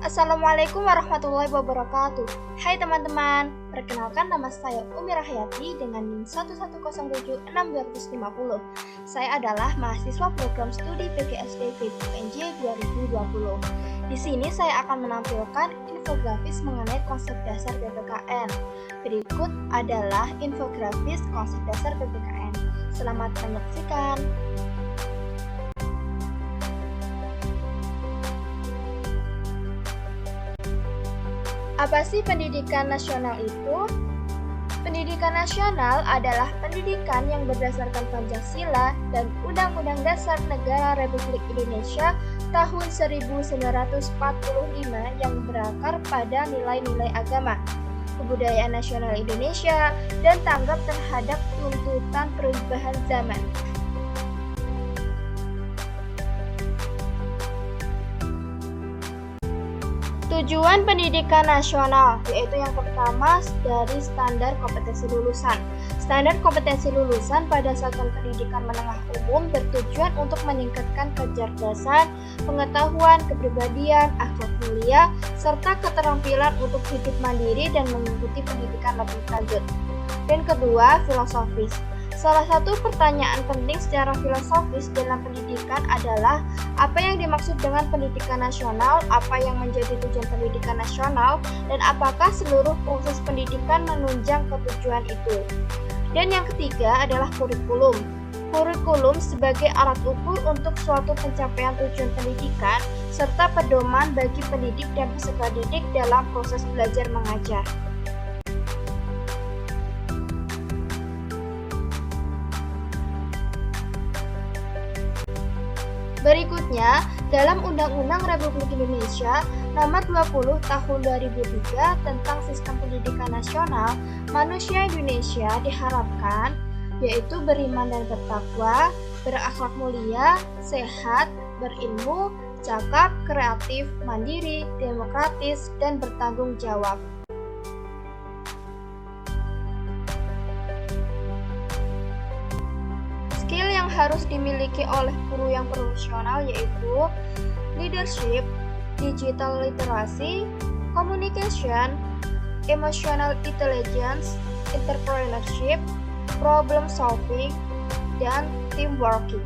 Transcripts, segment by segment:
Assalamualaikum warahmatullahi wabarakatuh. Hai teman-teman, perkenalkan nama saya Umi Rahayati dengan NIM 1107650. Saya adalah mahasiswa program studi PGSD FIP-UNJ 2020. Di sini saya akan menampilkan infografis mengenai konsep dasar PPKN. Berikut adalah infografis konsep dasar PPKN. Selamat menyaksikan. Apa sih pendidikan nasional itu? Pendidikan nasional adalah pendidikan yang berdasarkan Pancasila dan Undang-Undang Dasar Negara Republik Indonesia tahun 1945 yang berakar pada nilai-nilai agama, kebudayaan nasional Indonesia, dan tanggap terhadap tuntutan perubahan zaman. Tujuan pendidikan nasional yaitu yang pertama dari standar kompetensi lulusan. Standar kompetensi lulusan pada satuan pendidikan menengah umum bertujuan untuk meningkatkan kecerdasan, pengetahuan, kepribadian, akhlak mulia, serta keterampilan untuk hidup mandiri dan mengikuti pendidikan lebih lanjut. Dan kedua, filosofis. Salah satu pertanyaan penting secara filosofis dalam pendidikan adalah apa yang dimaksud dengan pendidikan nasional, apa yang menjadi tujuan pendidikan nasional, dan apakah seluruh proses pendidikan menunjang ke tujuan itu. Dan yang ketiga adalah kurikulum. Kurikulum sebagai alat ukur untuk suatu pencapaian tujuan pendidikan, serta pedoman bagi pendidik dan peserta didik dalam proses belajar mengajar. Berikutnya, dalam Undang-Undang Republik Indonesia Nomor 20 Tahun 2003 tentang Sistem Pendidikan Nasional, manusia Indonesia diharapkan yaitu beriman dan bertakwa, berakhlak mulia, sehat, berilmu, cakap, kreatif, mandiri, demokratis, dan bertanggung jawab. Skill yang harus dimiliki oleh guru yang profesional yaitu leadership, digital literacy, communication, emotional intelligence, entrepreneurship, problem solving, dan teamworking.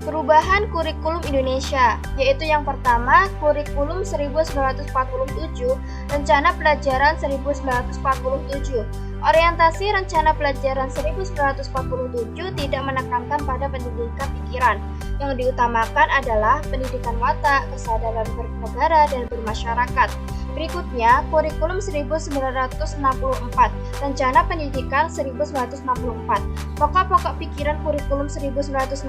Perubahan kurikulum Indonesia, yaitu yang pertama, kurikulum 1947, rencana pelajaran 1947. Orientasi rencana pelajaran 1947 tidak menekankan pada pendidikan pikiran. Yang diutamakan adalah pendidikan watak, kesadaran bernegara dan bermasyarakat. Berikutnya, kurikulum 1964, rencana pendidikan 1964. Pokok-pokok pikiran kurikulum 1964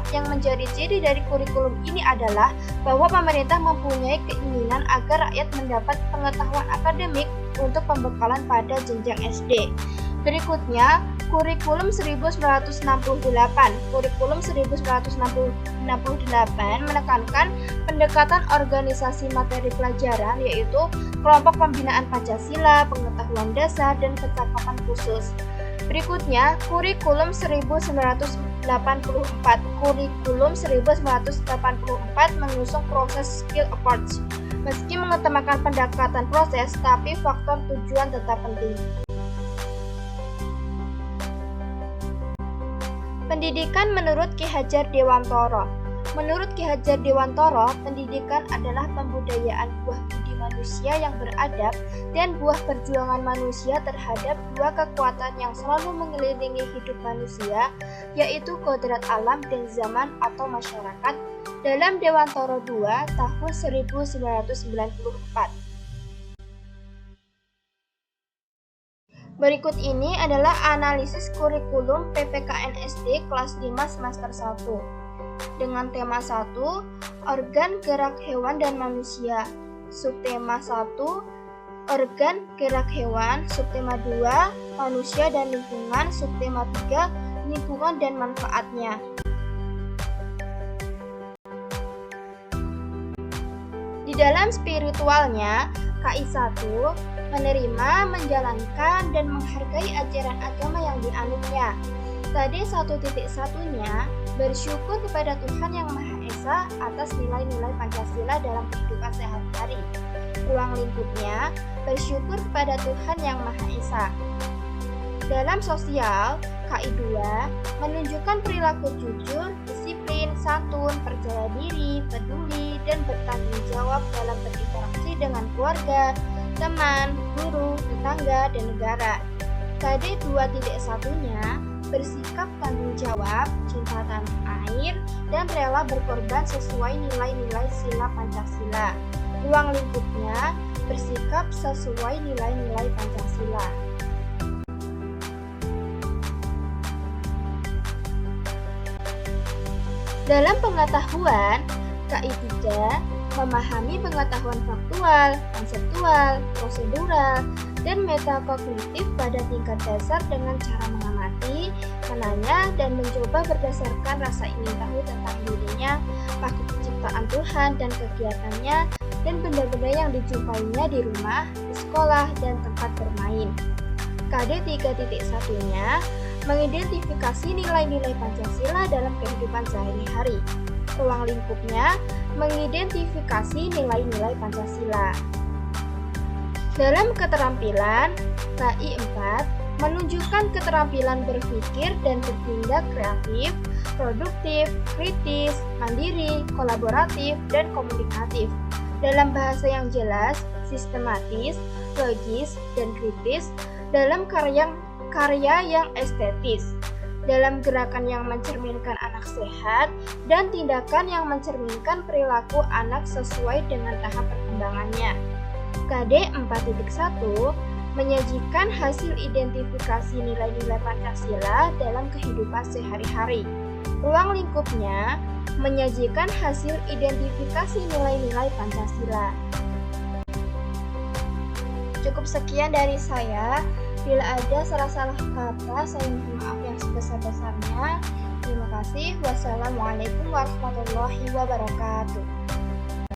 yang menjadi ciri dari kurikulum ini adalah bahwa pemerintah mempunyai keinginan agar rakyat mendapat pengetahuan akademik untuk pembekalan pada jenjang SD. Berikutnya, kurikulum 1968. Kurikulum 1968 menekankan pendekatan organisasi materi pelajaran yaitu kelompok pembinaan Pancasila, pengetahuan dasar, dan kecakapan khusus. Berikutnya, kurikulum 1984. Kurikulum 1984 mengusung proses skill approach. Meski mengutamakan pendekatan proses, tapi faktor tujuan tetap penting. Pendidikan menurut Ki Hajar Dewantara. Menurut Ki Hajar Dewantara, pendidikan adalah pembudayaan buah budi manusia yang beradab dan buah perjuangan manusia terhadap dua kekuatan yang selalu mengelilingi hidup manusia, yaitu kodrat alam dan zaman atau masyarakat, dalam Dewantara II tahun 1994. Berikut ini adalah analisis kurikulum PPKN SD kelas 5 semester 1. Dengan tema 1, organ gerak hewan dan manusia. Subtema 1, organ gerak hewan. Subtema 2, manusia dan lingkungan. Subtema 3, lingkungan dan manfaatnya. Di dalam spiritualnya, KI 1 menerima, menjalankan, dan menghargai ajaran agama yang dianutnya. Tadi 1.1-nya bersyukur kepada Tuhan Yang Maha Esa atas nilai-nilai Pancasila dalam kehidupan sehari-hari. Ruang lingkupnya, bersyukur kepada Tuhan Yang Maha Esa. Dalam sosial, KI2 menunjukkan perilaku jujur, disiplin, santun, percaya diri, peduli, dan bertanggung jawab dalam berinteraksi dengan keluarga, teman, guru, tetangga, dan negara. KD 2.1-nya bersikap tanggung jawab, cinta tanah air, dan rela berkorban sesuai nilai-nilai sila Pancasila. Ruang lingkupnya bersikap sesuai nilai-nilai Pancasila. Dalam pengetahuan, KI3 memahami pengetahuan faktual, konseptual, prosedural, dan metakognitif pada tingkat dasar dengan cara mengamati, menanya, dan mencoba berdasarkan rasa ingin tahu tentang dirinya, makhluk ciptaan Tuhan dan kegiatannya, dan benda-benda yang dijumpainya di rumah, di sekolah, dan tempat bermain. KD 3.1-nya mengidentifikasi nilai-nilai Pancasila dalam kehidupan sehari-hari. Ruang lingkupnya mengidentifikasi nilai-nilai Pancasila. Dalam keterampilan, KI 4 menunjukkan keterampilan berpikir dan bertindak kreatif, produktif, kritis, mandiri, kolaboratif, dan komunikatif. Dalam bahasa yang jelas, sistematis, logis, dan kritis, dalam karya yang estetis, dalam gerakan yang mencerminkan anak sehat, dan tindakan yang mencerminkan perilaku anak sesuai dengan tahap perkembangannya. KD 4.1 menyajikan hasil identifikasi nilai-nilai Pancasila dalam kehidupan sehari-hari. Ruang lingkupnya menyajikan hasil identifikasi nilai-nilai Pancasila. Cukup sekian dari saya. Bila ada salah-salah kata, saya mohon maaf yang sebesar-besarnya. Terima kasih. Wassalamualaikum warahmatullahi wabarakatuh.